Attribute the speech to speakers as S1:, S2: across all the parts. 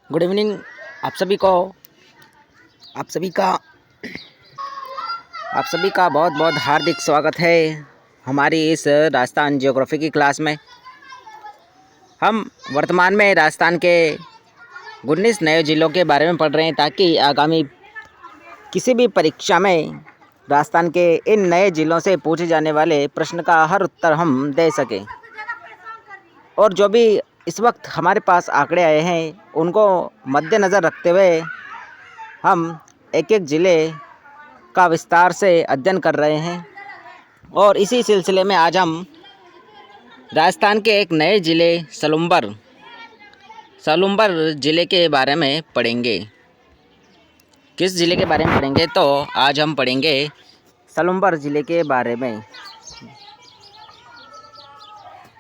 S1: Good evening. आप सभी को आप सभी का आप सभी का बहुत बहुत हार्दिक स्वागत है हमारी इस राजस्थान ज्योग्राफी की क्लास में। हम वर्तमान में राजस्थान के 19 नए ज़िलों के बारे में पढ़ रहे हैं ताकि आगामी किसी भी परीक्षा में राजस्थान के इन नए ज़िलों से पूछे जाने वाले प्रश्न का हर उत्तर हम दे सकें। और जो भी इस वक्त हमारे पास आंकड़े आए हैं उनको मद्देनज़र रखते हुए हम एक एक ज़िले का विस्तार से अध्ययन कर रहे हैं। और इसी सिलसिले में आज हम राजस्थान के एक नए ज़िले सलुम्बर ज़िले के बारे में पढ़ेंगे। किस ज़िले के बारे में पढ़ेंगे? तो आज हम पढ़ेंगे सलुम्बर ज़िले के बारे में।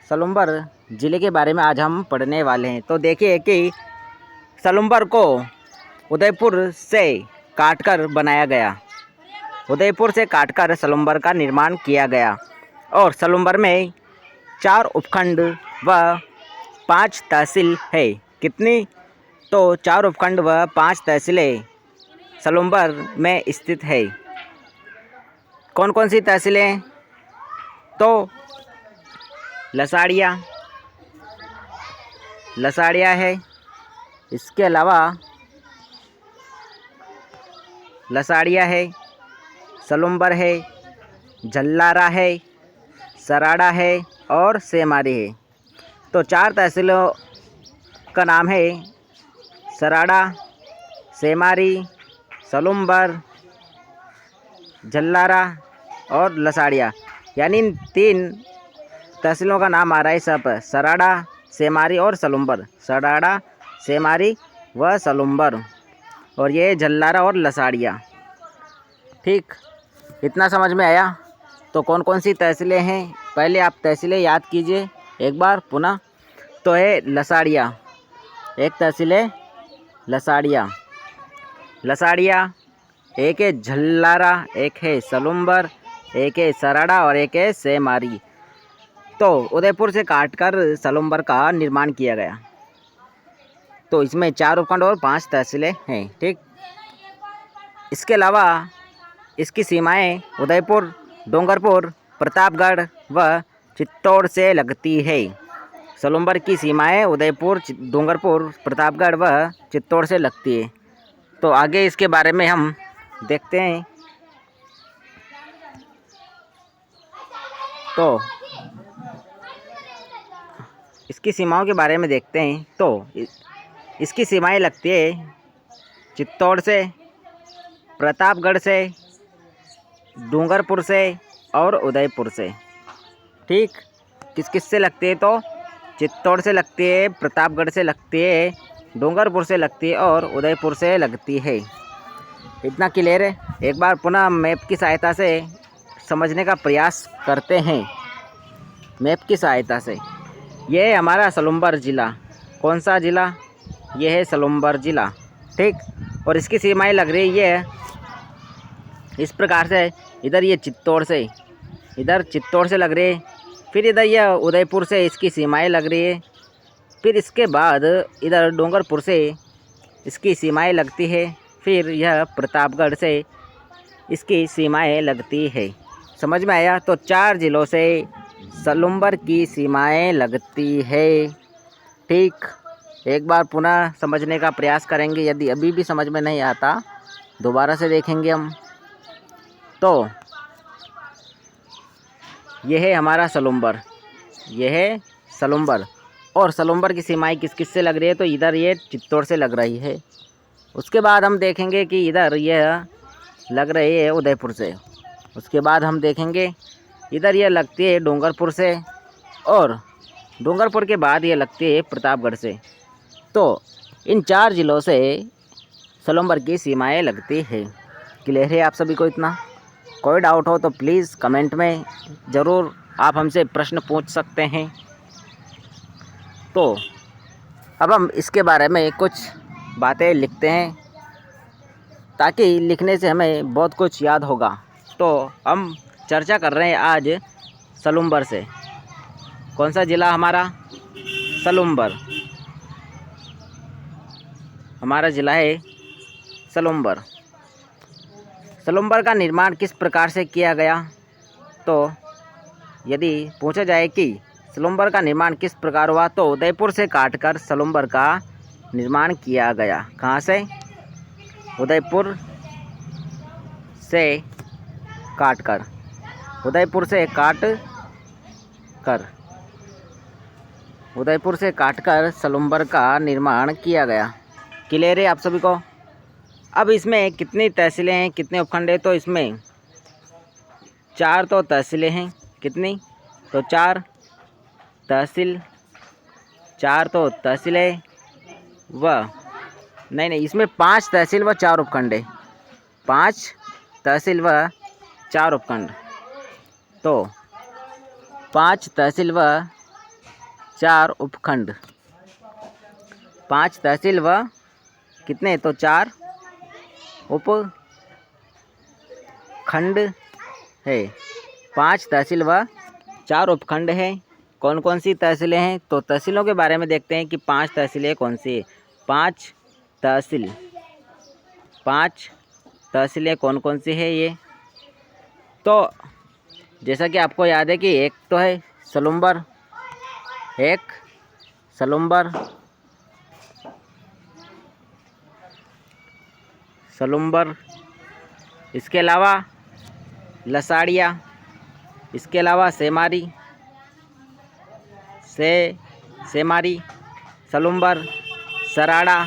S1: सलुम्बर ज़िले के बारे में आज हम पढ़ने वाले हैं। तो देखिए कि सलुम्बर को उदयपुर से काटकर बनाया गया। उदयपुर से काटकर सलुम्बर का निर्माण किया गया। और सलुम्बर में 4 उपखंड व 5 तहसील है। कितनी? तो 4 उपखंड व 5 तहसीलें सलुम्बर में स्थित है। कौन कौन सी तहसीलें? तो लसाड़िया है। इसके अलावा लसाड़िया है, सलुम्बर है, झल्लारा है, सराड़ा है और सेमारी है। तो 4 तहसीलों का नाम है सराड़ा, सेमारी, सलुम्बर, झल्लारा और लसाड़िया। यानी इन 3 तहसीलों का नाम आ रहा है सब सराड़ा, सेमारी और सलुम्बर। सराड़ा, सेमारी व सलुम्बर। और ये झल्लारा और लसाड़िया। ठीक, इतना समझ में आया? तो कौन कौन सी तहसीलें हैं पहले आप तहसीलें याद कीजिए एक बार पुनः। तो है लसाड़िया, एक तहसील है लसाड़िया। एक है झल्लारा, एक है सलुम्बर, एक है सराड़ा और एक है सेमारी। तो उदयपुर से काटकर सलुम्बर का निर्माण किया गया। तो इसमें 4 उपखंड और 5 तहसीलें हैं। ठीक, इसके अलावा इसकी सीमाएं उदयपुर, डूंगरपुर, प्रतापगढ़ व चित्तौड़ से लगती है। सलुम्बर की सीमाएं उदयपुर, डूंगरपुर, प्रतापगढ़ व चित्तौड़ से लगती है। तो आगे इसके बारे में हम देखते हैं। तो इसकी सीमाओं के बारे में देखते हैं। तो इसकी सीमाएं लगती है चित्तौड़ से, प्रतापगढ़ से, डूंगरपुर से और उदयपुर से। ठीक, किस किस से लगती है? तो चित्तौड़ से लगती है, प्रतापगढ़ से लगती है, डूंगरपुर से लगती है और उदयपुर से लगती है। इतना क्लियर है? एक बार पुनः मैप की सहायता से समझने का प्रयास करते हैं। मैप की सहायता से ये है हमारा सलुम्बर ज़िला। कौन सा ज़िला? ये है सलुम्बर ज़िला। ठीक, और इसकी सीमाएं लग रही है इस प्रकार से। इधर ये चित्तौड़ से लग रही है। फिर इधर यह उदयपुर से इसकी सीमाएं लग रही है। फिर इसके बाद इधर डूंगरपुर से इसकी सीमाएं लगती है। फिर यह प्रतापगढ़ से इसकी सीमाएं लगती है। समझ में आया? तो 4 ज़िलों से सलुम्बर की सीमाएं लगती है। ठीक, एक बार पुनः समझने का प्रयास करेंगे। यदि अभी भी समझ में नहीं आता दोबारा से देखेंगे हम। तो यह है हमारा सलुम्बर, और सलुम्बर की सीमाएं किस किस से लग रही है? तो इधर ये चित्तौड़ से लग रही है। उसके बाद हम देखेंगे कि इधर यह लग रही है उदयपुर से। उसके बाद हम देखेंगे इधर यह लगती है डूंगरपुर से, और डूंगरपुर के बाद ये लगती है प्रतापगढ़ से। तो इन 4 ज़िलों से सलुम्बर की सीमाएं लगती है। क्लियर है आप सभी को इतना? कोई डाउट हो तो प्लीज़ कमेंट में ज़रूर आप हमसे प्रश्न पूछ सकते हैं। तो अब हम इसके बारे में कुछ बातें लिखते हैं ताकि लिखने से हमें बहुत कुछ याद होगा। तो हम चर्चा कर रहे हैं आज सलुम्बर से। कौन सा ज़िला हमारा? सलुम्बर। हमारा ज़िला है सलुम्बर। सलुम्बर का निर्माण किस प्रकार से किया गया? तो यदि पूछा जाए कि सलुम्बर का निर्माण किस प्रकार हुआ, तो उदयपुर से काटकर सलुम्बर का निर्माण किया गया। कहाँ से? उदयपुर से काटकर, उदयपुर से काटकर सलुम्बर का निर्माण किया गया। क्लियर है आप सभी को? अब इसमें कितनी तहसीलें हैं, कितने उपखंड हैं? तो इसमें 4 तो तहसीलें हैं। कितनी? तो 4 तहसील, 4 तो तहसीलें व नहीं, इसमें 5 तहसील व 4 उपखंड है। 5 तहसील व 4 उपखंड। तो 5 तहसील व 4 उपखंड, 5 तहसील व कितने? तो 4 उपखंड है। 5 तहसील व 4 उपखंड है। कौन कौन सी तहसीलें हैं? तो तहसीलों के बारे में देखते हैं कि 5 तहसीलें कौन सी है। 5 तहसीलें कौन कौन सी है ये? तो जैसा कि आपको याद है कि एक तो है सलुम्बर, सलुम्बर, इसके अलावा लसाड़िया, इसके अलावा सेमारी, सलुम्बर, सराड़ा,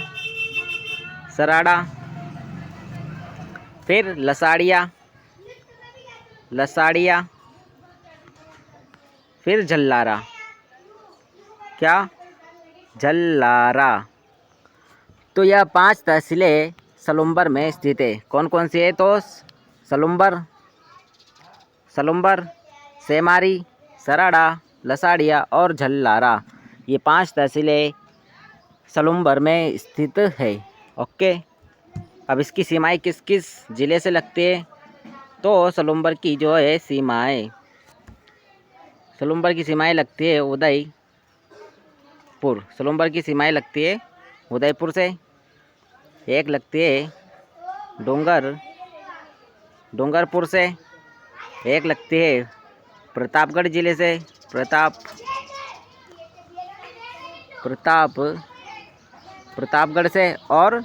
S1: फिर लसाड़िया, फिर झल्लारा। क्या? झल्लारा। तो यह 5 तहसीलें सलुम्बर में स्थित है। कौन कौन सी है? तो सलुम्बर, सेमारी, सराड़ा, लसाड़िया और झल्लारा, ये 5 तहसीलें सलुम्बर में स्थित है। ओके। अब इसकी सीमाएं किस किस ज़िले से लगती है? तो सलुम्बर की जो है सीमाएं, सलुम्बर की सीमाएं लगती है उदयपुर। सलुम्बर की सीमाएं लगती है उदयपुर से, एक लगती है डूंगरपुर से, एक लगती है प्रतापगढ़ ज़िले से, प्रतापगढ़ से, और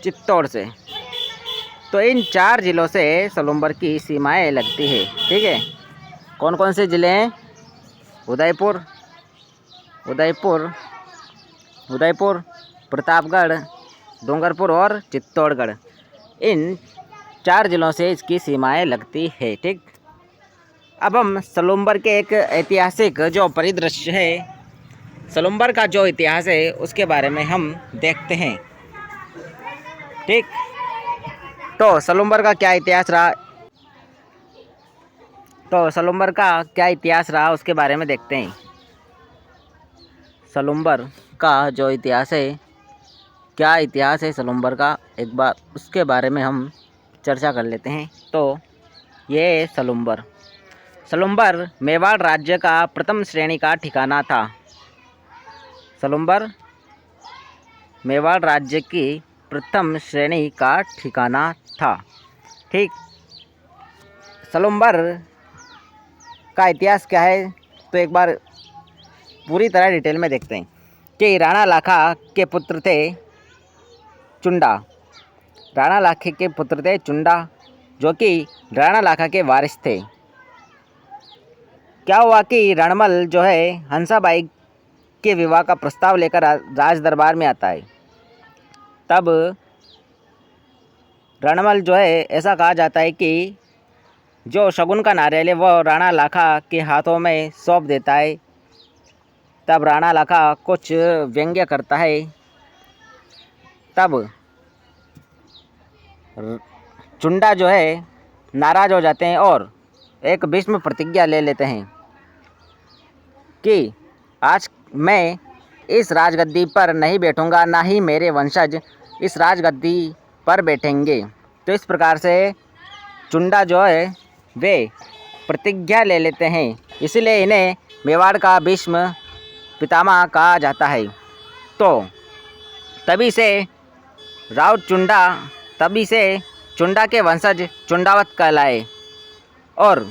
S1: चित्तौड़ से। तो इन 4 ज़िलों से सलुम्बर की सीमाएं लगती है। ठीक है। कौन कौन से ज़िले हैं? उदयपुर, प्रतापगढ़, डूंगरपुर और चित्तौड़गढ़। इन 4 ज़िलों से इसकी सीमाएं लगती है। ठीक। अब हम सलुम्बर के एक ऐतिहासिक जो परिदृश्य है, सलुम्बर का जो इतिहास है उसके बारे में हम देखते हैं। ठीक। तो सलुम्बर का क्या इतिहास रहा, उसके बारे में देखते हैं। सलुम्बर का जो इतिहास है, क्या इतिहास है सलुम्बर का, एक बार उसके बारे में हम चर्चा कर लेते हैं। तो ये सलुम्बर मेवाड़ राज्य का प्रथम श्रेणी का ठिकाना था। सलुम्बर मेवाड़ राज्य की प्रथम श्रेणी का ठिकाना था। ठीक। सलुम्बर का इतिहास क्या है, तो एक बार पूरी तरह डिटेल में देखते हैं कि राणा लाखा के पुत्र थे चुंडा, जो कि राणा लाखा के वारिस थे। क्या हुआ कि रणमल जो है हंसाबाई के विवाह का प्रस्ताव लेकर राज दरबार में आता है। तब रणमल जो है, ऐसा कहा जाता है कि जो शगुन का नारियल है वो राणा लाखा के हाथों में सौंप देता है। तब राणा लाखा कुछ व्यंग्य करता है। तब चुंडा जो है नाराज़ हो जाते हैं और एक भीष्म प्रतिज्ञा ले लेते हैं कि आज मैं इस राजगद्दी पर नहीं बैठूंगा, ना ही मेरे वंशज इस राजगद्दी पर बैठेंगे। तो इस प्रकार से चुंडा जो है वे प्रतिज्ञा ले लेते हैं, इसलिए इन्हें मेवाड़ का भीष्म पितामह कहा जाता है। तो तभी से चुंडा के वंशज चुंडावत कहलाए और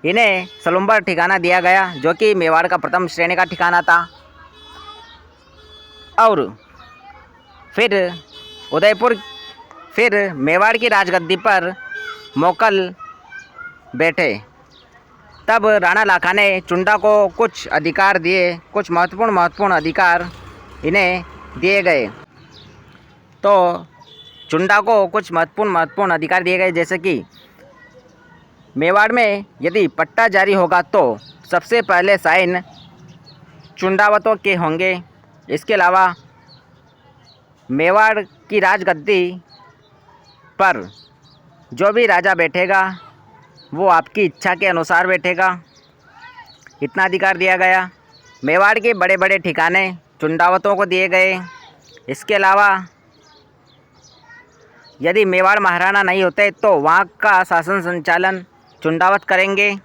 S1: इन्हें सलुम्बर ठिकाना दिया गया, जो कि मेवाड़ का प्रथम श्रेणी का ठिकाना था। और फिर मेवाड़ की राजगद्दी पर मोकल बैठे। तब राणा लाखा ने चुंडा को कुछ अधिकार दिए, कुछ महत्वपूर्ण अधिकार इन्हें दिए गए। तो चुंडा को कुछ महत्वपूर्ण अधिकार दिए गए, जैसे कि मेवाड़ में यदि पट्टा जारी होगा तो सबसे पहले साइन चुंडावतों के होंगे। इसके अलावा मेवाड़ की राजगद्दी पर जो भी राजा बैठेगा वो आपकी इच्छा के अनुसार बैठेगा, इतना अधिकार दिया गया। मेवाड़ के बड़े बड़े ठिकाने चुंडावतों को दिए गए। इसके अलावा यदि मेवाड़ महाराणा नहीं होते तो वहाँ का शासन संचालन चुंडावत करेंगे।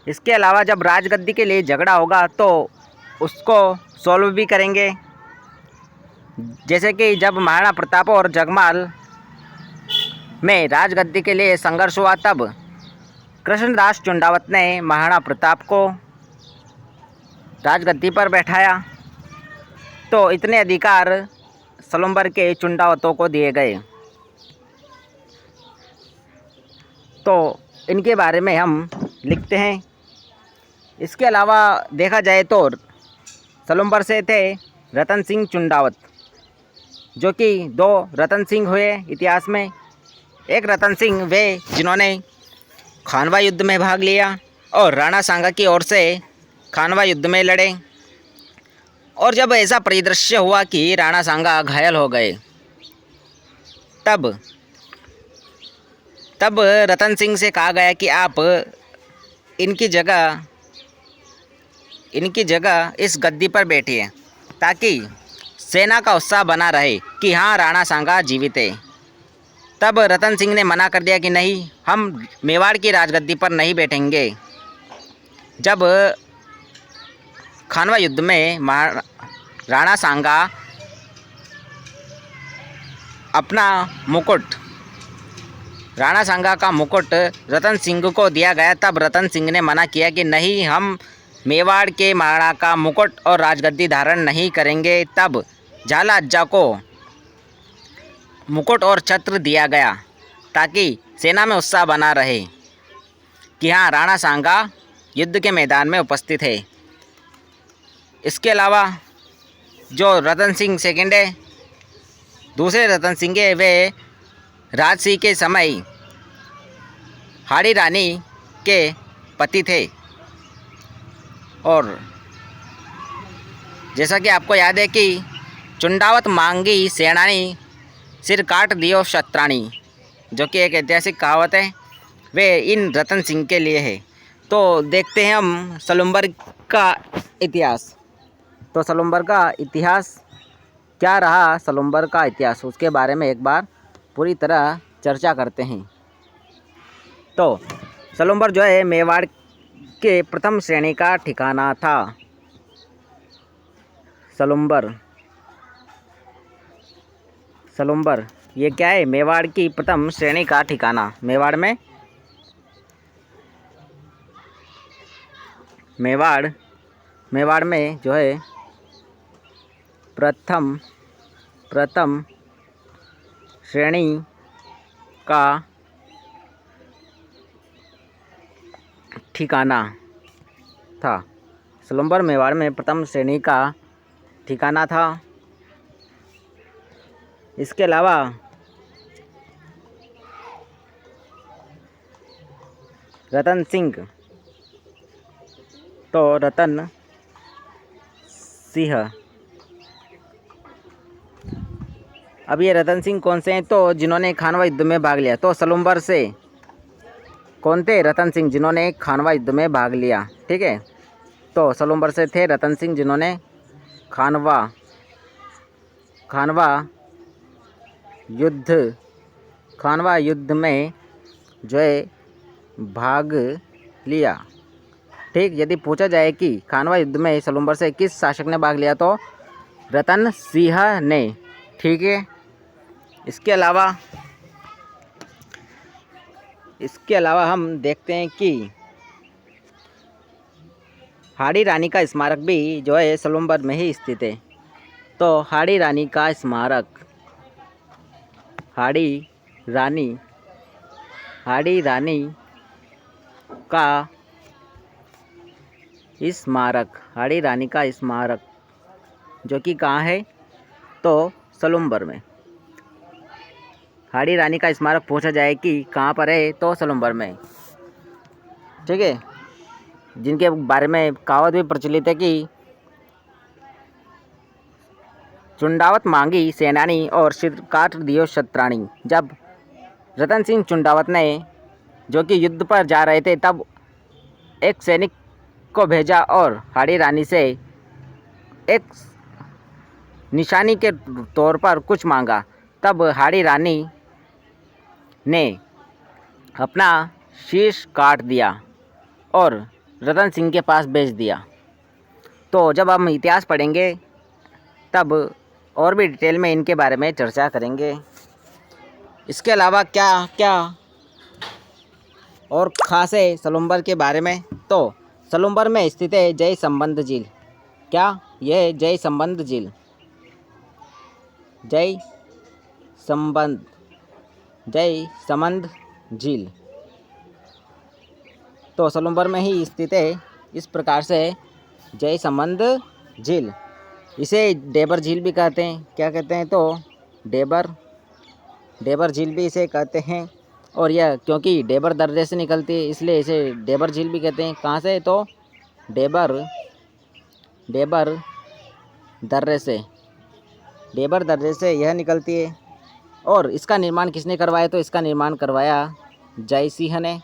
S1: इसके अलावा जब राजगद्दी के लिए झगड़ा होगा तो उसको सॉल्व भी करेंगे, जैसे कि जब महाराणा प्रताप और जगमाल में राजगद्दी के लिए संघर्ष हुआ, तब कृष्णदास चुंडावत ने महाराणा प्रताप को राजगद्दी पर बैठाया। तो इतने अधिकार सलुम्बर के चुंडावतों को दिए गए। तो इनके बारे में हम लिखते हैं। इसके अलावा देखा जाए तो सलुम्बर से थे रतन सिंह चुंडावत, जो कि 2 रतन सिंह हुए इतिहास में। एक रतन सिंह वे जिन्होंने खानवा युद्ध में भाग लिया और राणा सांगा की ओर से खानवा युद्ध में लड़े। और जब ऐसा परिदृश्य हुआ कि राणा सांगा घायल हो गए, तब रतन सिंह से कहा गया कि आप इनकी जगह इस गद्दी पर बैठिए, ताकि सेना का उत्साह बना रहे कि हाँ, राणा सांगा जीवित है। तब रतन सिंह ने मना कर दिया कि नहीं, हम मेवाड़ की राजगद्दी पर नहीं बैठेंगे। जब खानवा युद्ध में राणा सांगा राणा सांगा का मुकुट रतन सिंह को दिया गया, तब रतन सिंह ने मना किया कि नहीं, हम मेवाड़ के महाराणा का मुकुट और राजगद्दी धारण नहीं करेंगे। तब झाला अज्जा को मुकुट और छत्र दिया गया, ताकि सेना में उत्साह बना रहे कि हाँ, राणा सांगा युद्ध के मैदान में उपस्थित है। इसके अलावा जो रतन सिंह सेकंड है, दूसरे रतन सिंह है, वे राजसिंह के समय हाड़ी रानी के पति थे। और जैसा कि आपको याद है कि चुंडावत मांगी सेनानी सिर काट दियो शत्राणी, जो कि एक ऐतिहासिक कहावत है, वे इन रतन सिंह के लिए है। तो देखते हैं हम सलुम्बर का इतिहास। तो सलुम्बर का इतिहास क्या रहा, सलुम्बर का इतिहास, उसके बारे में एक बार पूरी तरह चर्चा करते हैं। तो सलुम्बर जो है मेवाड़ के प्रथम श्रेणी का ठिकाना था। सलुम्बर ये क्या है, मेवाड़ की प्रथम श्रेणी का ठिकाना। मेवाड़ में जो है प्रथम श्रेणी का ठिकाना था। सलुम्बर मेवाड़ में प्रथम श्रेणी का ठिकाना था। इसके अलावा रतन सिंह, तो रतन सिंह, अब ये रतन सिंह कौन से हैं, तो जिन्होंने खानवा युद्ध में भाग लिया। तो सलुम्बर से कौन थे, रतन सिंह, जिन्होंने खानवा युद्ध में भाग लिया। ठीक है, तो सलुम्बर से थे रतन सिंह, जिन्होंने खानवा युद्ध में जो है भाग लिया। ठीक, यदि पूछा जाए कि खानवा युद्ध में सलुम्बर से किस शासक ने भाग लिया, तो रतन सिंह ने ठीक है। इसके अलावा हम देखते हैं कि हाड़ी रानी का स्मारक भी जो है सलूम्बर में ही स्थित है। तो हाड़ी रानी का स्मारक, हाड़ी रानी का हाड़ी रानी का स्मारक जो कि कहाँ है, तो सलूम्बर में। हाड़ी रानी का स्मारक पूछा जाए कि कहाँ पर है, तो सलूम्बर में। ठीक है। जिनके बारे में कहावत भी प्रचलित है कि चुंडावत मांगी सेनानी और सिर काट दियो शत्राणी। जब रतन सिंह चुंडावत ने जो कि युद्ध पर जा रहे थे, तब एक सैनिक को भेजा और हाड़ी रानी से एक निशानी के तौर पर कुछ मांगा। तब हाड़ी रानी ने अपना शीश काट दिया और रतन सिंह के पास भेज दिया। तो जब हम इतिहास पढ़ेंगे तब और भी डिटेल में इनके बारे में चर्चा करेंगे। इसके अलावा क्या क्या और ख़ास है सलूम्बर के बारे में, तो सलूम्बर में स्थित है जय संबंध झील। क्या यह है? जय संबंध झील तो सलूम्बर में ही स्थित है। इस प्रकार से जय संबंध झील, इसे डेबर झील भी कहते हैं। क्या कहते हैं? तो डेबर झील भी इसे कहते हैं। और यह क्योंकि डेबर दर्रे से निकलती है, इसलिए इसे डेबर झील भी कहते हैं। कहाँ से? तो डेबर दर्रे से यह निकलती है। और इसका निर्माण किसने करवाया? तो इसका निर्माण करवाया जय सिंह ने।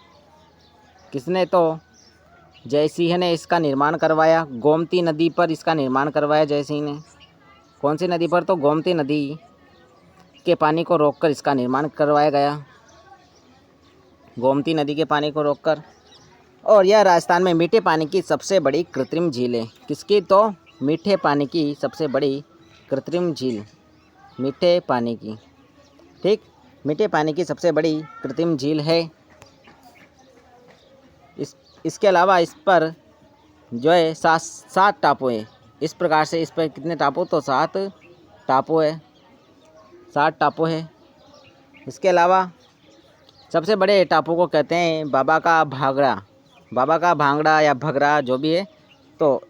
S1: किसने? तो जय सिंह ने इसका निर्माण करवाया। गोमती नदी पर इसका निर्माण करवाया जय सिंह ने। कौन सी नदी पर? तो गोमती नदी के पानी को रोककर इसका निर्माण करवाया गया। गोमती नदी के पानी को रोककर। और यह राजस्थान में मीठे पानी की सबसे बड़ी कृत्रिम झील है। किसकी? तो मीठे पानी की सबसे बड़ी कृत्रिम झील, मीठे पानी की। ठीक, मीठे पानी की सबसे बड़ी कृत्रिम झील है। इसके अलावा इस पर जो है 7 टापू है। इस प्रकार से इस पर कितने टापू? तो 7 टापू है। 7 टापू है। इसके अलावा सबसे बड़े टापू को कहते हैं बाबा का भांगड़ा या भगरा, जो भी है। तो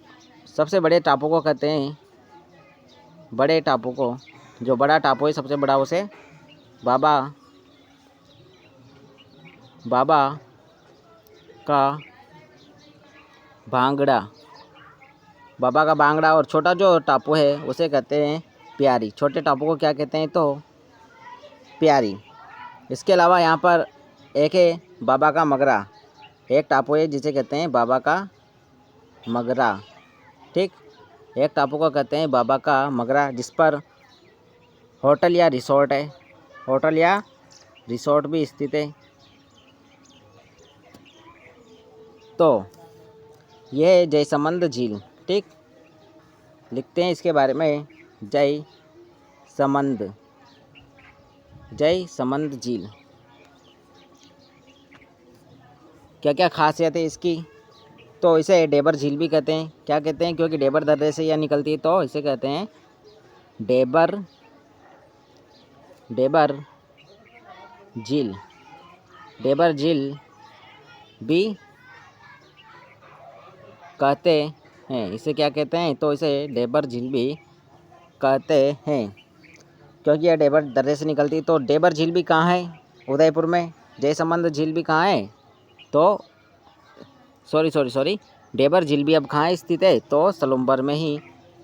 S1: सबसे बड़े टापू को कहते हैं, बड़े टापू को, जो बड़ा टापू है सबसे बड़ा, उसे बाबा का भांगड़ा। और छोटा जो टापू है उसे कहते हैं प्यारी। छोटे टापू को क्या कहते हैं? तो प्यारी। इसके अलावा यहाँ पर एक है बाबा का मगरा, एक टापू है जिसे कहते हैं बाबा का मगरा। ठीक, एक टापू को कहते हैं बाबा का मगरा, जिस पर होटल या रिसोर्ट भी स्थित है। तो यह है जय संबंध झील। ठीक, लिखते हैं इसके बारे में, जय संबंध झील। क्या क्या खासियत है इसकी? तो इसे डेबर झील भी कहते हैं। क्या कहते हैं? क्योंकि डेबर दर्रे से यह निकलती है, तो इसे कहते हैं डेबर झील। डेबर झील भी कहते हैं। इसे क्या कहते हैं? तो इसे डेबर झील भी कहते हैं, क्योंकि यह डेबर दर्रे से निकलती है। तो डेबर झील भी कहाँ है? उदयपुर में। जय संबंध झील भी कहाँ है? तो सॉरी, डेबर झील भी अब कहाँ स्थित है? तो सलूम्बर में ही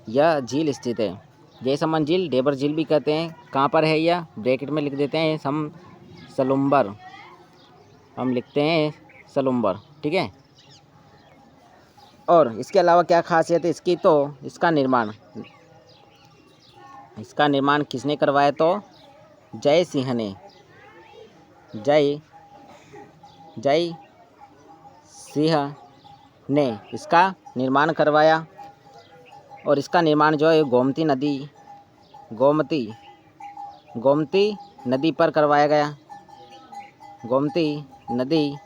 S1: यह झील स्थित है। जय संबंध झील, डेबर झील भी कहते हैं। कहाँ पर है यह? ब्रैकेट में लिख देते हैं हम, सलूम्बर। हम लिखते हैं सलूम्बर। ठीक है। और इसके अलावा क्या खासियत है इसकी? तो इसका निर्माण किसने करवाया? तो जय सिंह ने इसका निर्माण करवाया। और इसका निर्माण जो है गोमती गोमती नदी पर करवाया गया। गोमती नदी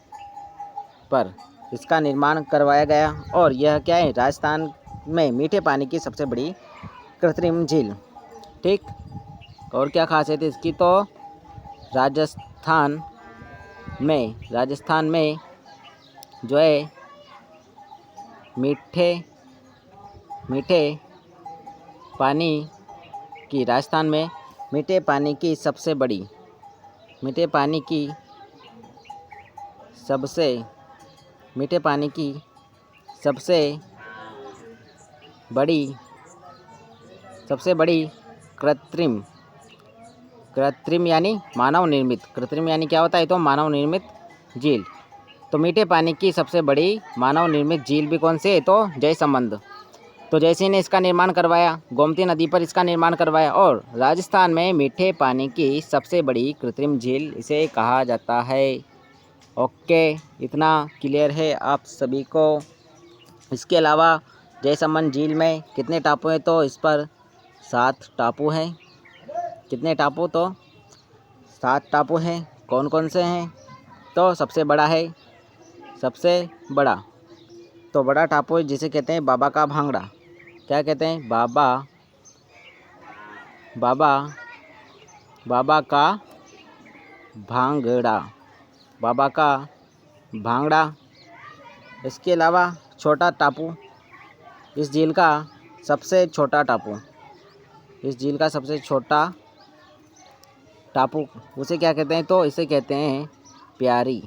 S1: पर इसका निर्माण करवाया गया। और यह क्या है, राजस्थान में मीठे पानी की सबसे बड़ी कृत्रिम झील। ठीक, और क्या खासियत है इसकी, तो राजस्थान में जो है मीठे पानी की, राजस्थान में मीठे पानी की सबसे बड़ी कृत्रिम यानी मानव निर्मित, कृत्रिम यानी क्या होता है, तो मानव निर्मित झील। तो मीठे पानी की सबसे बड़ी मानव निर्मित झील भी कौन सी है, तो जयसमंद। तो जयसिंह ने इसका निर्माण करवाया, गोमती नदी पर इसका निर्माण करवाया। और राजस्थान में मीठे पानी की सबसे बड़ी कृत्रिम झील इसे कहा जाता है। ओके, इतना क्लियर है आप सभी को। इसके अलावा जयसमंद झील में कितने टापू हैं, तो इस पर 7 टापू हैं। कितने टापू, तो 7 टापू हैं। कौन कौन से हैं, तो सबसे बड़ा टापू जिसे कहते हैं बाबा का भांगड़ा। क्या कहते हैं, बाबा का भांगड़ा। इसके अलावा छोटा टापू, इस झील का सबसे छोटा टापू उसे क्या कहते हैं, तो इसे कहते हैं प्यारी।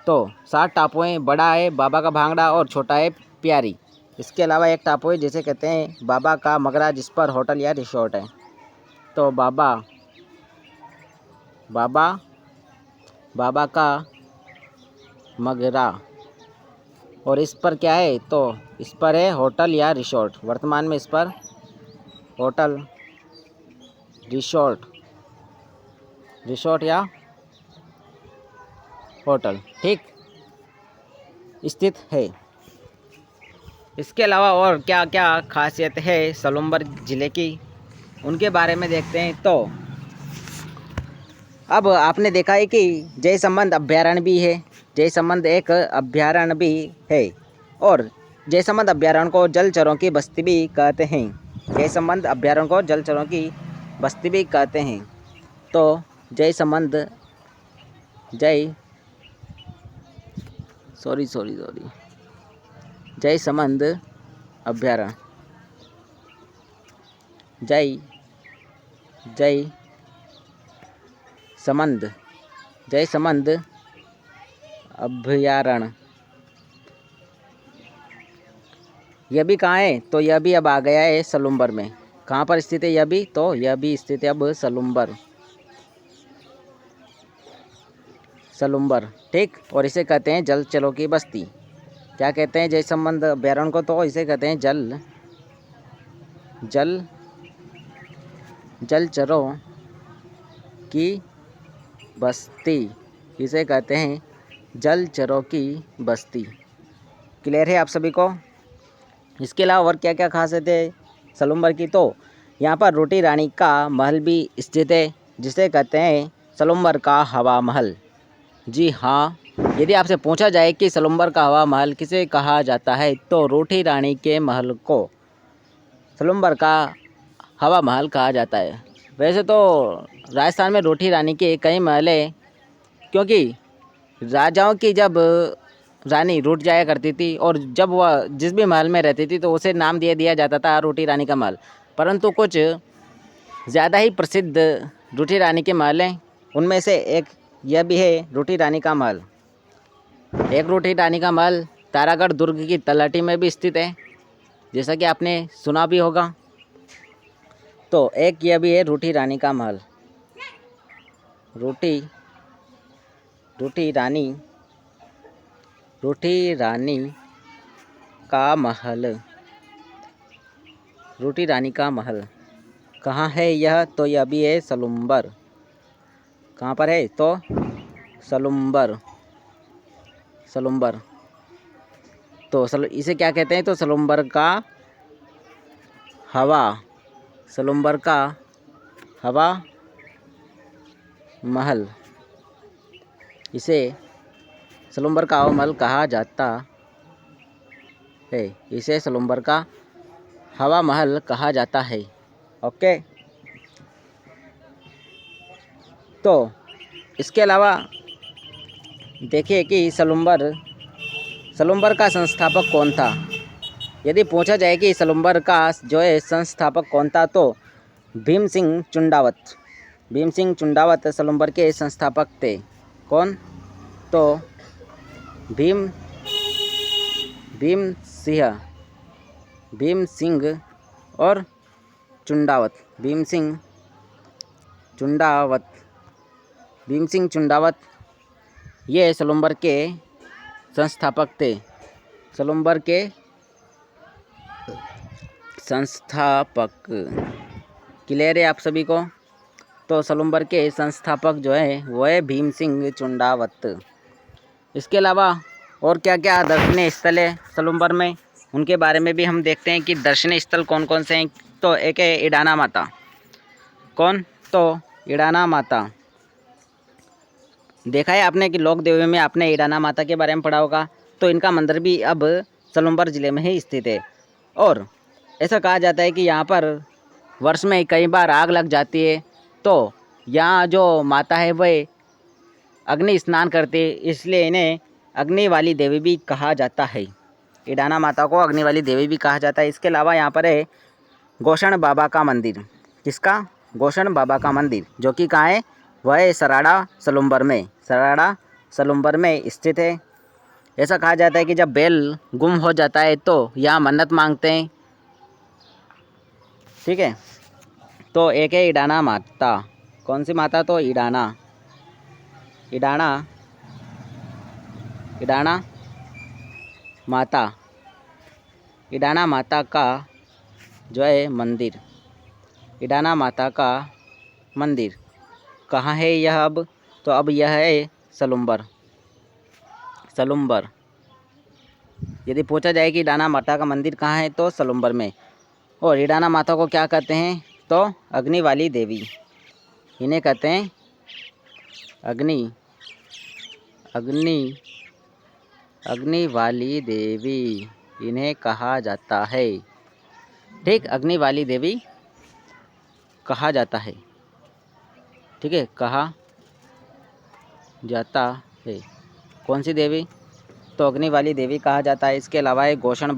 S1: तो 7 टापू हैं, बड़ा है बाबा का भांगड़ा और छोटा है प्यारी। इसके अलावा एक टापू है जिसे कहते हैं बाबा का मगरा, जिस पर होटल या रिसोर्ट है। तो बाबा का मगरा, और इस पर क्या है, तो इस पर है होटल या रिसोर्ट। वर्तमान में इस पर होटल, रिसोर्ट या होटल, ठीक, स्थित है। इसके अलावा और क्या क्या खासियत है सलूम्बर ज़िले की, उनके बारे में देखते हैं। तो अब आपने देखा है कि जयसमंद अभ्यारण्य भी है, जयसमंद एक अभ्यारण्य भी है। और जयसमंद अभ्यारण्य को जलचरों की बस्ती भी कहते हैं। जयसमंद अभ्यारण्य को जलचरों की बस्ती भी कहते हैं। तो जयसमंद जयसमंद अभ्यारण्य, जयसमंद अभ्यारण्य, यह भी कहाँ है, तो यह भी अब आ गया है सलूम्बर में। कहाँ पर स्थित है यह भी, तो यह भी स्थित है अब सलूम्बर, ठीक। और इसे कहते हैं जलचरों की बस्ती। क्या कहते हैं जयसमंद अभ्यारण्य को, तो इसे कहते हैं जलचरों की बस्ती। इसे कहते हैं जलचरों की बस्ती। क्लियर है आप सभी को। इसके अलावा और क्या क्या खासियत है सलूम्बर की, तो यहाँ पर रोटी रानी का महल भी स्थित है, जिसे कहते हैं सलूम्बर का हवा महल। जी हाँ, यदि आपसे पूछा जाए कि सलूम्बर का हवा महल किसे कहा जाता है, तो रोटी रानी के महल को सलूम्बर का हवा महल कहा जाता है। वैसे तो राजस्थान में रोटी रानी के कई महल हैं, क्योंकि राजाओं की जब रानी रूठ जाया करती थी और जब वह जिस भी महल में रहती थी तो उसे नाम दिया जाता था रोटी रानी का महल। परंतु कुछ ज़्यादा ही प्रसिद्ध रोटी रानी के महल हैं, उनमें से एक यह भी है रोटी रानी का महल। एक रोटी रानी का महल तारागढ़ दुर्ग की तलहटी में भी स्थित है, जैसा कि आपने सुना भी होगा। तो एक यह भी है रोटी रानी का महल, रोटी रानी का महल कहाँ है यह, तो यह भी है सलूम्बर। कहाँ पर है, तो सलूम्बर। तो इसे क्या कहते हैं, तो सलूम्बर का हवा महल, इसे सलुम्बर का हवा महल कहा जाता है। इसे सलुम्बर का हवा महल कहा जाता है। ओके, तो इसके अलावा देखिए कि सलुम्बर का संस्थापक कौन था। यदि पूछा जाए कि सलुम्बर का जो है संस्थापक कौन था, तो भीम सिंह चुंडावत सलुम्बर के संस्थापक थे। कौन? तो भीम सिंह और चुंडावत, भीम सिंह चुंडावत ये सलुम्बर के संस्थापक थे। सलुम्बर के संस्थापक क्लियर है आप सभी को? तो सलुम्बर के संस्थापक जो है वो है भीम सिंह चुंडावत। इसके अलावा और क्या क्या दर्शनीय स्थल है सलुम्बर में, उनके बारे में भी हम देखते हैं कि दर्शनीय स्थल कौन कौन से हैं। तो एक है इडाना माता। कौन? तो इडाना माता। देखा है आपने कि लोक देवी में आपने इडाना माता के बारे में पढ़ा होगा। तो इनका मंदिर भी अब सलुम्बर ज़िले में ही स्थित है। और ऐसा कहा जाता है कि यहाँ पर वर्ष में कई बार आग लग जाती है, तो यहाँ जो माता है वह अग्नि स्नान करती है, इसलिए इन्हें अग्नि वाली देवी भी कहा जाता है। इडाना माता को अग्नि वाली देवी भी कहा जाता है। इसके अलावा यहाँ पर है गोषण बाबा का मंदिर। किसका? गोषण बाबा का मंदिर, जो कि कहाँ है? वह है सराड़ा सलुम्बर में स्थित है। ऐसा कहा जाता है कि जब बैल गुम हो जाता है तो यहाँ मन्नत मांगते हैं। ठीक है, तो एक है इडाना माता। कौन सी माता? तो इडाना माता। इडाना माता का जो है मंदिर, इडाना माता का मंदिर कहाँ है यह अब? तो अब यह है सलुम्बर। यदि पूछा जाए कि इडाना माता का मंदिर कहाँ है, तो सलुम्बर में। और इडाना माता को क्या कहते हैं? तो अग्नि वाली देवी। इन्हें कहते हैं अग्नि वाली देवी इन्हें कहा जाता है। ठीक, अग्नि वाली देवी कहा जाता है। ठीक है, कहा जाता है। कौन सी देवी? तो अग्नि वाली देवी कहा जाता है। इसके अलावा है गोषण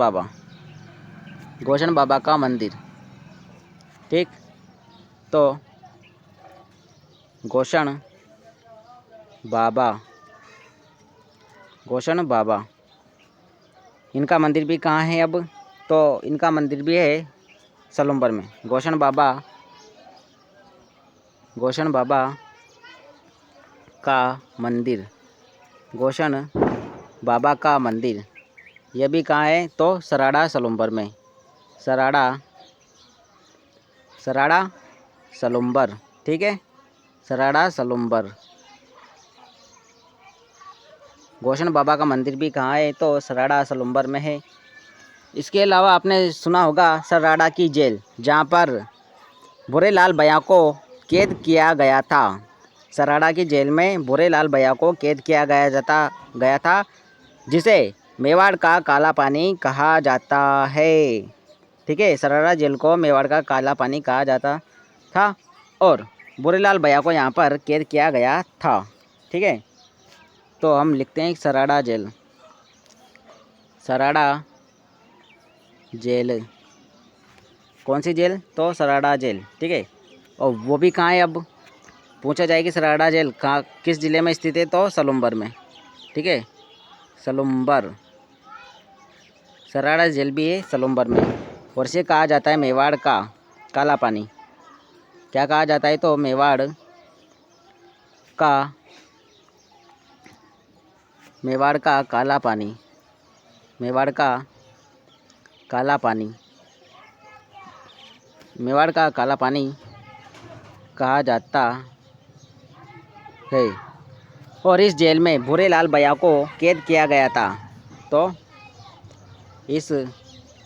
S1: बाबा का मंदिर। ठीक, तो गोषण बाबा इनका मंदिर भी कहाँ है अब? तो इनका मंदिर भी है सलुम्बर में। गोषण बाबा का मंदिर, गोषण बाबा का मंदिर, यह भी कहाँ है? तो सराड़ा सलुम्बर में। सराड़ा सलुम्बर। ठीक है, सराड़ा सलुम्बर। गोषण बाबा का मंदिर भी कहाँ है? तो सराड़ा सलुम्बर में है। इसके अलावा आपने सुना होगा सराड़ा की जेल, जहाँ पर भूरेलाल भैया को कैद किया गया था। सराड़ा की जेल में भूरेलाल भैया को कैद किया गया था, जिसे मेवाड़ का काला पानी कहा जाता है। ठीक है, सराड़ा जेल को मेवाड़ का काला पानी कहा जाता था और भूरेलाल भैया को यहाँ पर कैद किया गया था। ठीक है, तो हम लिखते हैं सराड़ा जेल। कौन सी जेल? तो सराड़ा जेल। ठीक है, और वो भी कहाँ है? अब पूछा जाए कि सराड़ा जेल कहाँ, किस ज़िले में स्थित है? तो सलुम्बर में। ठीक है, सलुम्बर। सराड़ा जेल भी है सलुम्बर में। और इसे कहा जाता है मेवाड़ का काला पानी। क्या कहा जाता है? तो मेवाड़ का काला पानी। मेवाड़ का काला पानी कहा जाता है। और इस जेल में भूरेलाल भैया को कैद किया गया था। तो इस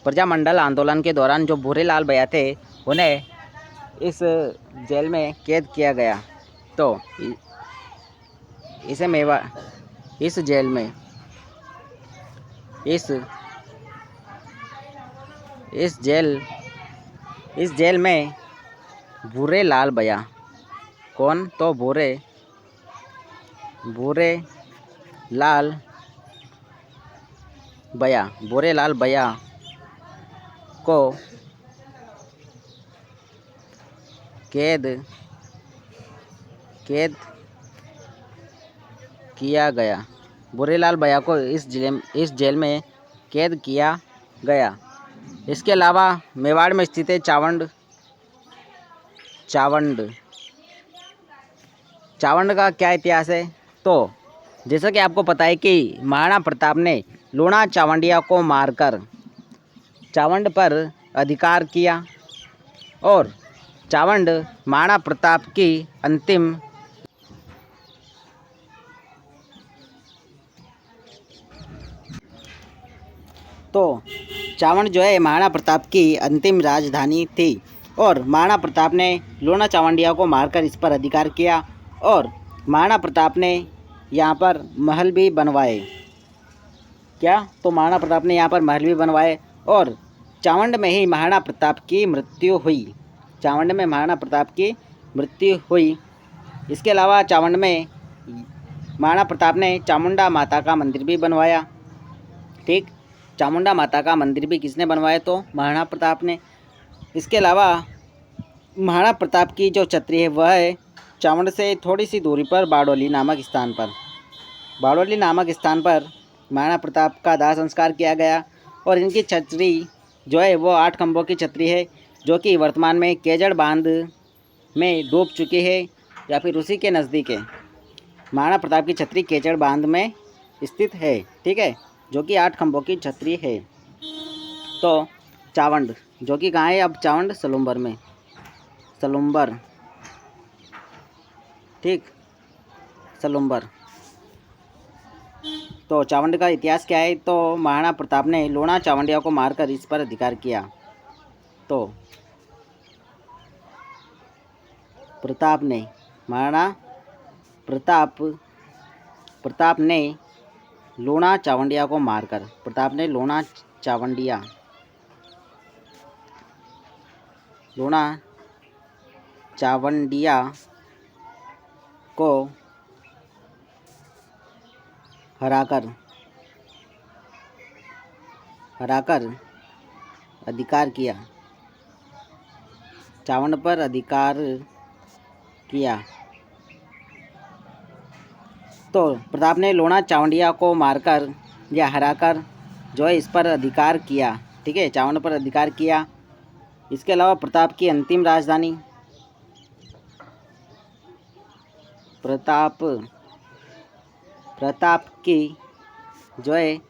S1: प्रजामंडल आंदोलन के दौरान जो भूरेलाल भैया थे, उन्हें इस जेल में कैद किया गया। तो इसे मेवा इस जेल में इस जेल में भूरे लाल बया। कौन? तो भूरे लाल बया को कैद किया गया। भूरे लाल बया को इस जेल में कैद किया गया। इसके अलावा मेवाड़ में स्थित है चावंड का क्या इतिहास है? तो जैसा कि आपको पता है कि महाराणा प्रताप ने लूणा चावंडिया को मारकर चावंड पर अधिकार किया और चावंड महाराणा प्रताप की अंतिम चावंड जो है महाराणा प्रताप की अंतिम राजधानी थी और महाराणा प्रताप ने लूणा चावंडिया को मारकर इस पर अधिकार किया और महाराणा प्रताप ने यहाँ पर महल भी बनवाए। क्या? तो महाराणा प्रताप ने यहाँ पर महल भी बनवाए और चावंड में ही महाराणा प्रताप की मृत्यु हुई। इसके अलावा चावंड में महाराणा प्रताप ने चामुंडा माता का मंदिर भी बनवाया। ठीक, चामुंडा माता का मंदिर भी किसने बनवाया? तो महाराणा प्रताप ने। इसके अलावा महाराणा प्रताप की जो छत्री है वह है चावंड से थोड़ी सी दूरी पर बारडोली नामक स्थान पर महाराणा प्रताप का दाह संस्कार किया गया और इनकी छत्री जो है वो 8 खंभों की छत्री है जो कि वर्तमान में केजड़ बांध में डूब चुकी है या फिर उसी के नज़दीक है। महाराणा प्रताप की छत्री केजड़ बांध में स्थित है। ठीक है, जो कि 8 खंभों की छत्री है। तो चावंड जो कि कहाँ है? अब चावंड सलुम्बर। ठीक, सलुम्बर। तो चावंड का इतिहास क्या है? तो महाराणा प्रताप ने लूणा चावंडिया को मारकर इस पर अधिकार किया। तो महाराणा प्रताप ने लूणा चावंडिया को मारकर लूणा चावंडिया को हराकर अधिकार किया। चावंड पर अधिकार किया। तो प्रताप ने लूणा चावंडिया को मारकर या हराकर जो है इस पर अधिकार किया। ठीक है, चावंड पर अधिकार किया। इसके अलावा प्रताप की अंतिम राजधानी प्रताप की जो है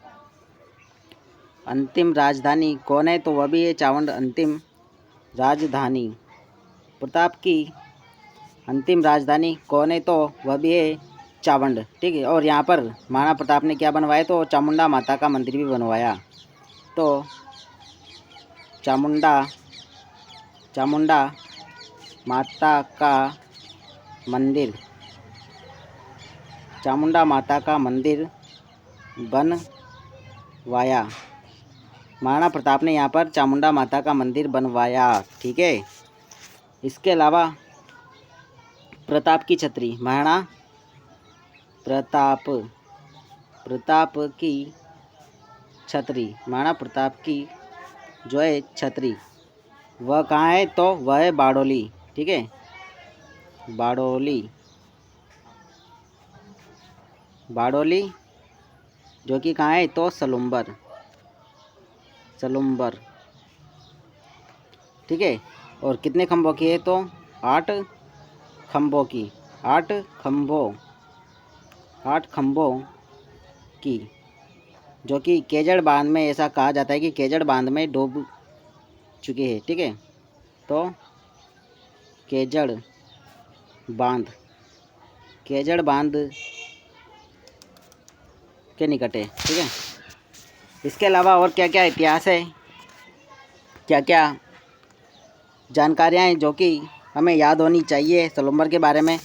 S1: अंतिम राजधानी कौन है? तो वह भी है चावंड। अंतिम राजधानी प्रताप की अंतिम राजधानी कौन है? तो वह भी है चावंड। ठीक है, और यहाँ पर महाराणा प्रताप ने क्या बनवाया? तो चामुंडा माता का मंदिर भी बनवाया। तो चामुंडा माता का मंदिर बनवाया। महाराणा प्रताप ने यहाँ पर चामुंडा माता का मंदिर बनवाया। ठीक है, इसके अलावा प्रताप की छत्री महाराणा प्रताप की जो है छत्री वह कहाँ है? तो वह है बारडोली। ठीक है, बारडोली जो कि कहाँ है? तो सलुम्बर। ठीक है, और कितने खंभों की है? तो 8 खंभों की। 8 खंभों की जो कि केजड़ बांध में, ऐसा कहा जाता है कि केजड़ बांध में डूब चुकी है। ठीक है, तो केजड़ बांध के निकट है। ठीक है, इसके अलावा और क्या क्या इतिहास है, क्या क्या जानकारियाँ हैं जो कि हमें याद होनी चाहिए सलुम्बर के बारे में?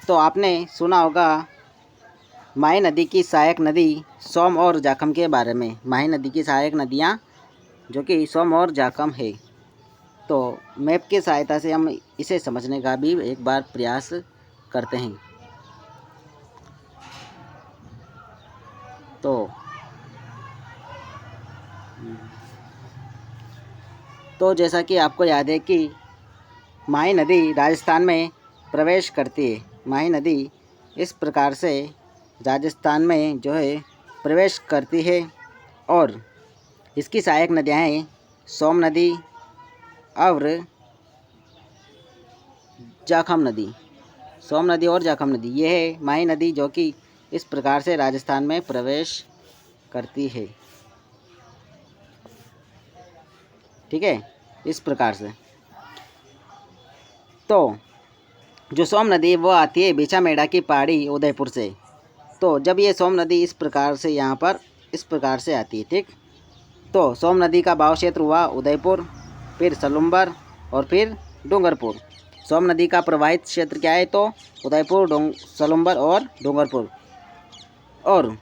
S1: तो आपने सुना होगा माही नदी की सहायक नदी सोम और जाखम के बारे में। माही नदी की सहायक नदियाँ जो कि सोम और जाखम है। तो मैप की सहायता से हम इसे समझने का भी एक बार प्रयास करते हैं। तो जैसा कि आपको याद है कि माही नदी राजस्थान में प्रवेश करती है। माही नदी इस प्रकार से राजस्थान में जो है प्रवेश करती है और इसकी सहायक नदियाँ हैं सोम नदी और जाखम नदी। सोम नदी और जाखम नदी ये है माही नदी जो कि इस प्रकार से राजस्थान में प्रवेश करती है। ठीक है, इस प्रकार से। तो जो सोम नदी वो आती है बिछामेड़ा की पहाड़ी उदयपुर से। तो जब ये सोम नदी इस प्रकार से यहाँ पर इस प्रकार से आती है, ठीक, तो सोम नदी का बहाव क्षेत्र हुआ उदयपुर, फिर सलुम्बर और फिर डूंगरपुर। सोम नदी का प्रवाहित क्षेत्र क्या है तो उदयपुर, सलुम्बर और डूंगरपुर। और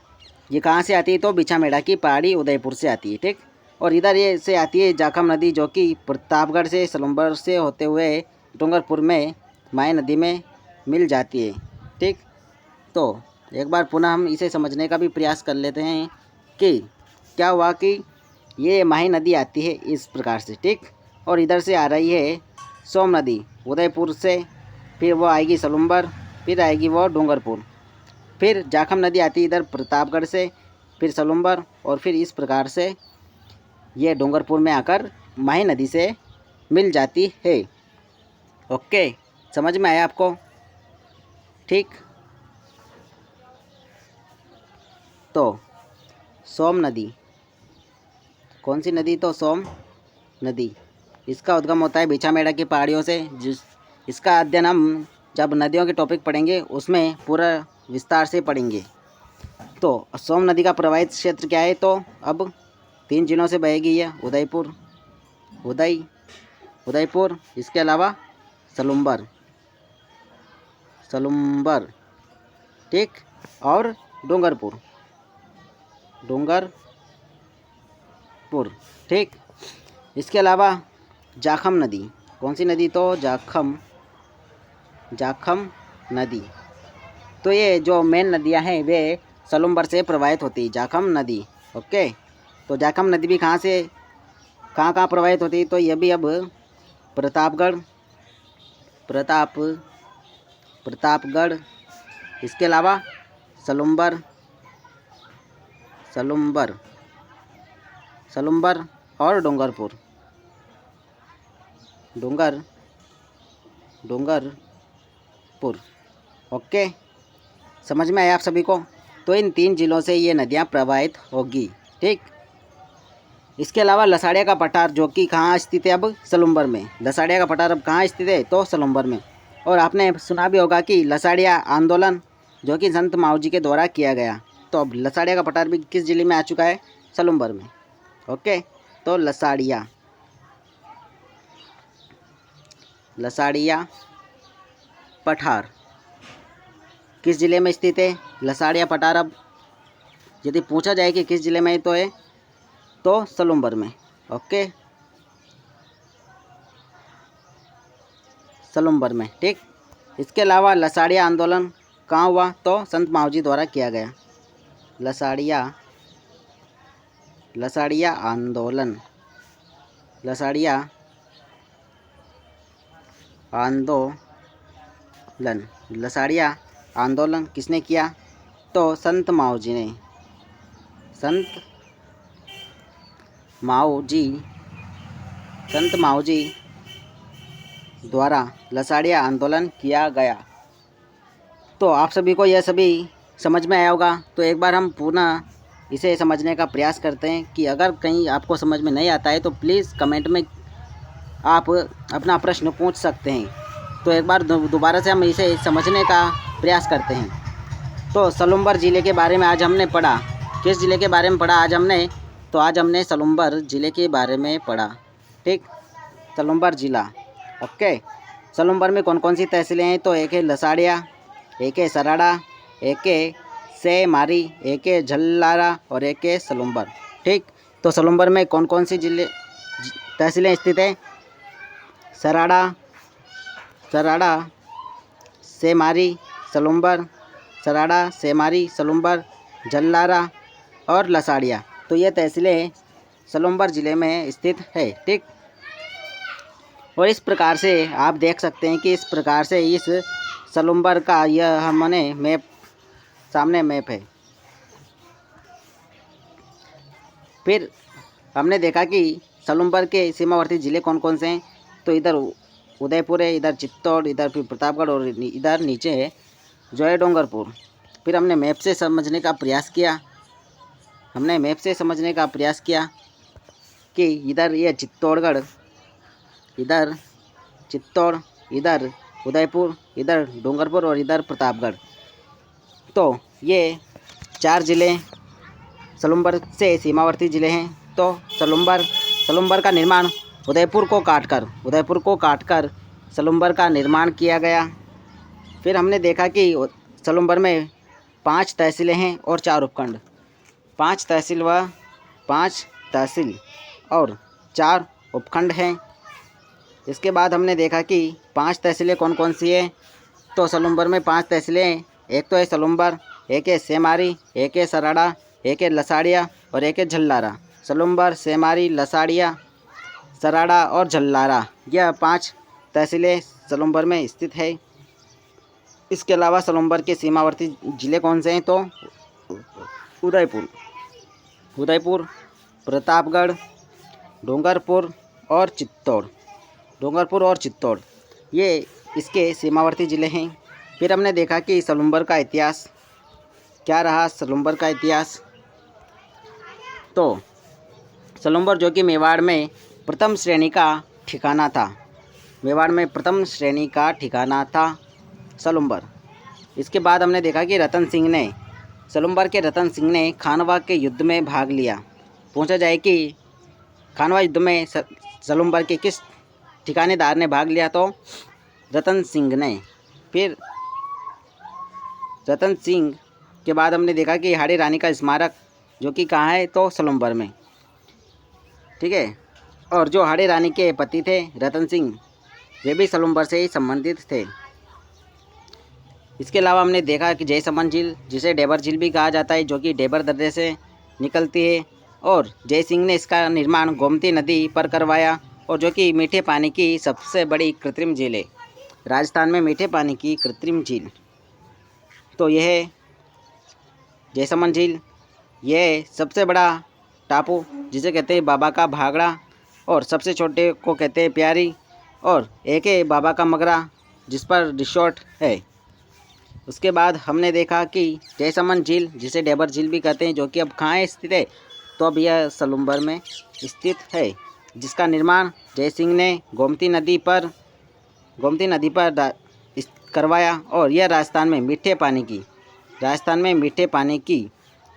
S1: ये कहाँ से आती है तो बिछामेड़ा की पहाड़ी उदयपुर से आती है, ठीक। और इधर ये से आती है जाखम नदी जो कि प्रतापगढ़ से सलुम्बर से होते हुए डूंगरपुर में माही नदी में मिल जाती है, ठीक। तो एक बार पुनः हम इसे समझने का भी प्रयास कर लेते हैं कि क्या हुआ कि ये माही नदी आती है इस प्रकार से, ठीक। और इधर से आ रही है सोम नदी उदयपुर से, फिर वो आएगी सलुम्बर, फिर आएगी वो डूंगरपुर, फिर जाखम नदी आती है इधर प्रतापगढ़ से, फिर सलुम्बर और फिर इस प्रकार से ये डूंगरपुर में आकर माही नदी से मिल जाती है। ओके, समझ में आया आपको? ठीक। तो सोम नदी कौन सी नदी तो सोम नदी, इसका उद्गम होता है बिछामेड़ा की पहाड़ियों से। इसका अध्ययन हम जब नदियों के टॉपिक पढ़ेंगे उसमें पूरा विस्तार से पढ़ेंगे। तो सोम नदी का प्रवाहित क्षेत्र क्या है तो अब 3 जिलों से बहेगी ये उदयपुर, इसके अलावा सलुम्बर, ठीक, और डूंगरपुर, ठीक। इसके अलावा जाखम नदी, कौन सी नदी तो जाखम नदी। तो ये जो मेन नदियां हैं वे सलुम्बर से प्रवाहित होती है, जाखम नदी। ओके, तो जाखम नदी भी कहाँ प्रवाहित होती है तो ये भी अब प्रतापगढ़, इसके अलावा सलुम्बर और डूंगरपुर। ओके, समझ में आया आप सभी को? तो इन 3 जिलों से ये नदियाँ प्रवाहित होगी, ठीक। इसके अलावा लसाड़िया का पठार जो कि कहाँ स्थित है अब सलुम्बर में। लसाड़िया का पठार अब कहाँ स्थित है तो सलुम्बर में। और आपने सुना भी होगा कि लसाड़िया आंदोलन जो कि संत माऊ जी के द्वारा किया गया। तो अब लसाड़िया का पठार भी किस जिले में आ चुका है? सलुम्बर में। ओके, तो लसाड़िया पठार किस जिले में स्थित है? लसाड़िया पठार अब यदि पूछा जाए कि किस जिले में तो है तो सलुम्बर में। ओके, सलुम्बर में, ठीक। इसके अलावा लसाड़िया आंदोलन कहाँ हुआ तो संत माऊ जी द्वारा किया गया। लसाड़िया आंदोलन किसने किया तो संत माऊ जी द्वारा लसाड़िया आंदोलन किया गया। तो आप सभी को यह सभी समझ में आया होगा। तो एक बार हम पुनः इसे समझने का प्रयास करते हैं कि अगर कहीं आपको समझ में नहीं आता है तो प्लीज़ कमेंट में आप अपना प्रश्न पूछ सकते हैं। तो एक बार दोबारा से हम इसे समझने का प्रयास करते हैं। तो सलुम्बर ज़िले के बारे में आज हमने पढ़ा। किस ज़िले के बारे में पढ़ा आज हमने? तो आज हमने सलुम्बर ज़िले के बारे में पढ़ा, ठीक। सलुम्बर ज़िला। ओके, सलुम्बर में कौन कौन सी तहसीलें हैं तो एक है लसाड़िया, एक है सराड़ा, एक है सेमारी, एक है झल्लारा और एक है सलुम्बर। ठीक, तो सलुम्बर में कौन कौन सी तहसीलें स्थित है? सराड़ा, सेमारी, सलुम्बर, सराड़ा, सेमारी, सलुम्बर, झल्लारा और लसाड़िया। तो ये तहसीलें सलुम्बर ज़िले में स्थित है। ठीक, और इस प्रकार से आप देख सकते हैं कि इस प्रकार से इस सलुम्बर का यह हमने मैप सामने मैप है। फिर हमने देखा कि सलुम्बर के सीमावर्ती ज़िले कौन कौन से हैं। तो इधर उदयपुर है, इधर चित्तौड़, इधर फिर प्रतापगढ़ और इधर नीचे है जो है डूंगरपुर। फिर हमने मैप से समझने का प्रयास किया कि इधर ये चित्तौड़गढ़, इधर चित्तौड़, इधर उदयपुर, इधर डूंगरपुर और इधर प्रतापगढ़। तो ये 4 ज़िले सलुम्बर से सीमावर्ती ज़िले हैं। तो सलुम्बर का निर्माण उदयपुर को काटकर सलुम्बर का निर्माण किया गया। फिर हमने देखा कि सलुम्बर में 5 तहसीलें हैं और 4 उपखंड। 5 तहसील और 4 उपखंड हैं। इसके बाद हमने देखा कि 5 तहसीलें कौन कौन सी हैं। तो सलुम्बर में 5 तहसीलें हैं। एक तो है सलुम्बर, एक है सेमारी, एक है सराड़ा, एक है लसाड़िया और एक है झल्लारा। सलुम्बर, सेमारी, लसाड़िया, सराड़ा और झल्लारा, यह 5 तहसीलें सलुम्बर में स्थित है। इसके अलावा सलुम्बर के सीमावर्ती ज़िले कौन से हैं? तो उदयपुर, प्रतापगढ़, डूंगरपुर और चित्तौड़, ये इसके सीमावर्ती ज़िले हैं। फिर हमने देखा कि सलुम्बर का इतिहास क्या रहा। तो सलुम्बर जो कि मेवाड़ में प्रथम श्रेणी का ठिकाना था सलुम्बर। इसके बाद हमने देखा कि सलुम्बर के रतन सिंह ने खानवा के युद्ध में भाग लिया। पूछा जाए कि खानवा युद्ध में सलुम्बर के किस ठिकानेदार ने भाग लिया? तो रतन सिंह ने। फिर रतन सिंह के बाद हमने देखा कि हाड़ी रानी का स्मारक जो कि कहाँ है? तो सलुम्बर में। ठीक है, और जो हाड़ी रानी के पति थे रतन सिंह, वे भी सलुम्बर से ही संबंधित थे। इसके अलावा हमने देखा कि जयसमंद झील, जिसे डेबर झील भी कहा जाता है, जो कि डेबर दर्रे से निकलती है, और जय सिंह ने इसका निर्माण गोमती नदी पर करवाया, और जो कि मीठे पानी की सबसे बड़ी कृत्रिम झील है। राजस्थान में मीठे पानी की कृत्रिम झील, तो यह है जयसमंद झील। यह सबसे बड़ा टापू जिसे कहते हैं बाबा का भागड़ा, और सबसे छोटे को कहते हैं प्यारी, और एक है बाबा का मगरा जिस पर रिसोर्ट है। उसके बाद हमने देखा कि जयसमंद झील, जिसे डेबर झील भी कहते हैं, जो कि अब कहाँ स्थित है? तो अब यह सलुम्बर में स्थित है, जिसका निर्माण जय सिंह ने गोमती नदी पर करवाया, और यह राजस्थान में मीठे पानी की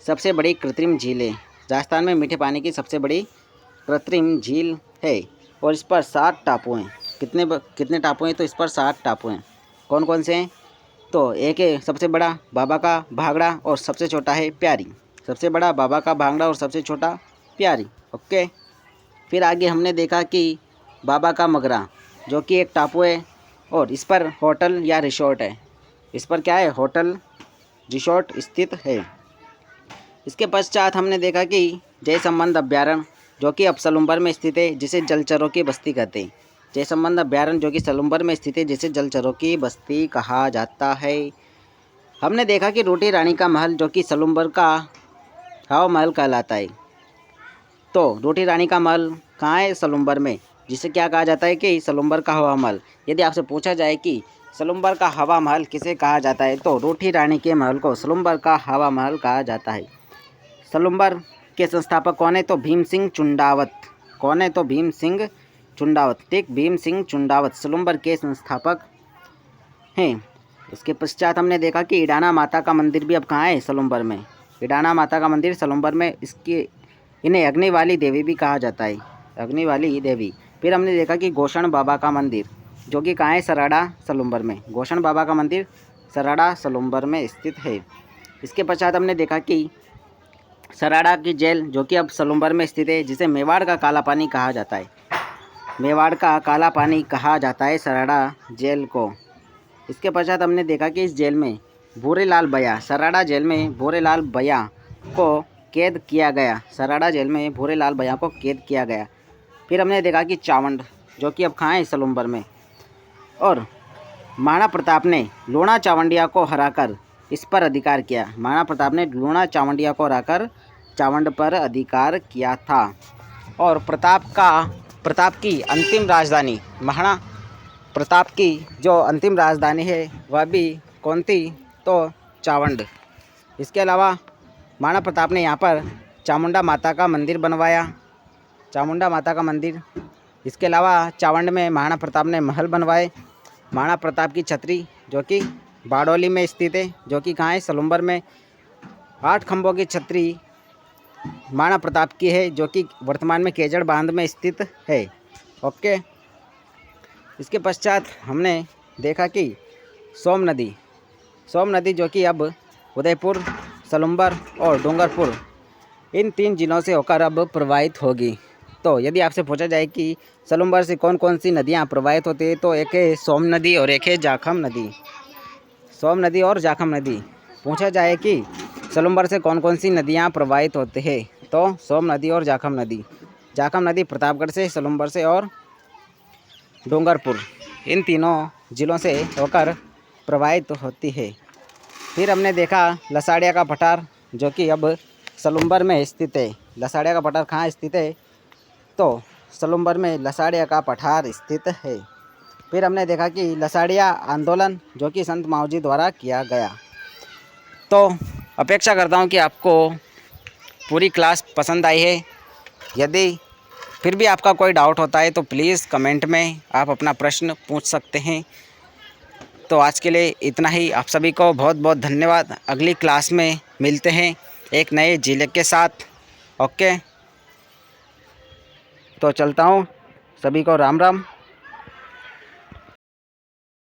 S1: सबसे बड़ी कृत्रिम झील है। राजस्थान में मीठे पानी की सबसे बड़ी कृत्रिम झील है, और इस पर 7 टापू हैं। कितने टापू हैं? तो इस पर 7 टापू हैं। कौन कौन से हैं? तो एक है सबसे बड़ा बाबा का भागड़ा और सबसे छोटा है प्यारी। सबसे बड़ा बाबा का भागड़ा और सबसे छोटा प्यारी। ओके, फिर आगे हमने देखा कि बाबा का मगरा, जो कि एक टापू है, और इस पर होटल या रिसोर्ट है। इस पर क्या है? होटल रिसोर्ट स्थित है। इसके पश्चात हमने देखा कि जयसमंद अभ्यारण्य, जो कि अब सलुम्बर में स्थित है, जिसे जलचरों की बस्ती कहते हैं। जयसमंद अभ्यारण्य जो कि सलुम्बर में स्थित है, जिसे जलचरों की बस्ती कहा जाता है। हमने देखा कि रोटी रानी का महल, जो कि सलुम्बर का हवा महल कहलाता है। तो रोटी रानी का महल कहाँ है? सलुम्बर में, जिसे क्या कहा जाता है? कि सलुम्बर का हवा महल। यदि आपसे पूछा जाए कि सलुम्बर का हवा महल किसे कहा जाता है, तो रोटी रानी के महल को सलुम्बर का हवा महल कहा जाता है। सलुम्बर के संस्थापक कौन है? तो भीम सिंह चुंडावत। कौन है? तो भीम सिंह चुंडावत। ठीक, भीम सिंह चुंडावत सलुम्बर के संस्थापक हैं। उसके पश्चात हमने देखा कि इडाना माता का मंदिर भी अब कहाँ है? सलुम्बर में। इडाना माता का मंदिर सलुम्बर में, इन्हें अग्निवाली देवी भी कहा जाता है, अग्निवाली देवी। फिर हमने देखा कि गोषण बाबा का मंदिर, जो कि कहाँ है? सराड़ा सलुम्बर में। गोषण बाबा का मंदिर सराड़ा सलूम्बर में स्थित है। इसके पश्चात हमने देखा कि सराड़ा की जेल जो कि अब सलूम्बर में स्थित है, जिसे मेवाड़ का काला पानी कहा जाता है। मेवाड़ का काला पानी कहा जाता है सराड़ा जेल को। इसके पश्चात हमने देखा कि इस जेल में भूरेलाल बया, सराड़ा जेल में भूरेलाल बया को कैद किया गया। सराड़ा जेल में भूरेलाल बया को कैद किया गया। फिर हमने देखा कि चावंड जो कि अब कहाँ है, सलूम्बर में। और महाराणा प्रताप ने लूणा चावंडिया को हराकर इस पर अधिकार किया। महाराणा प्रताप ने लूणा चावंडिया को हराकर चावंड पर अधिकार किया था। और प्रताप की अंतिम राजधानी, महाराणा प्रताप की जो अंतिम राजधानी है वह भी कौन थी, तो चावंड। इसके अलावा महाराणा प्रताप ने यहाँ पर चामुंडा माता का मंदिर बनवाया, चामुंडा माता का मंदिर। इसके अलावा चावंड में महाराणा प्रताप ने महल बनवाए। महाराणा प्रताप की छतरी जो कि बारडोली में स्थित है, जो कि कहाँ है, सलूम्बर में। 8 खंभों की छतरी महाराणा प्रताप की है, जो कि वर्तमान में केजड़ बांध में स्थित है। ओके। इसके पश्चात हमने देखा कि सोम नदी जो कि अब उदयपुर, सलूम्बर और डूंगरपुर इन 3 जिलों से होकर अब प्रवाहित होगी। तो यदि आपसे पूछा जाए कि सलूम्बर से कौन कौन सी नदियाँ प्रवाहित होती है, तो एक है सोम नदी और एक है जाखम नदी। सोम नदी और जाखम नदी। पूछा जाए कि सलूम्बर से कौन कौन सी नदियाँ प्रवाहित होते हैं, तो सोम नदी और जाखम नदी। जाखम नदी प्रतापगढ़ से, सलूम्बर से और डूंगरपुर इन तीनों जिलों से होकर प्रवाहित होती है। फिर हमने देखा लसाड़िया का पठार जो कि अब सलूम्बर में स्थित है। लसाड़िया का पठार कहाँ स्थित है, तो सलूम्बर में लसाड़िया का पठार स्थित है। फिर हमने देखा कि लसाड़िया आंदोलन जो कि संत मावजी द्वारा किया गया। तो अपेक्षा करता हूँ कि आपको पूरी क्लास पसंद आई है। यदि फिर भी आपका कोई डाउट होता है तो प्लीज़ कमेंट में आप अपना प्रश्न पूछ सकते हैं। तो आज के लिए इतना ही। आप सभी को बहुत बहुत धन्यवाद। अगली क्लास में मिलते हैं एक नए जिले के साथ। ओके, तो चलता हूँ। सभी को राम राम।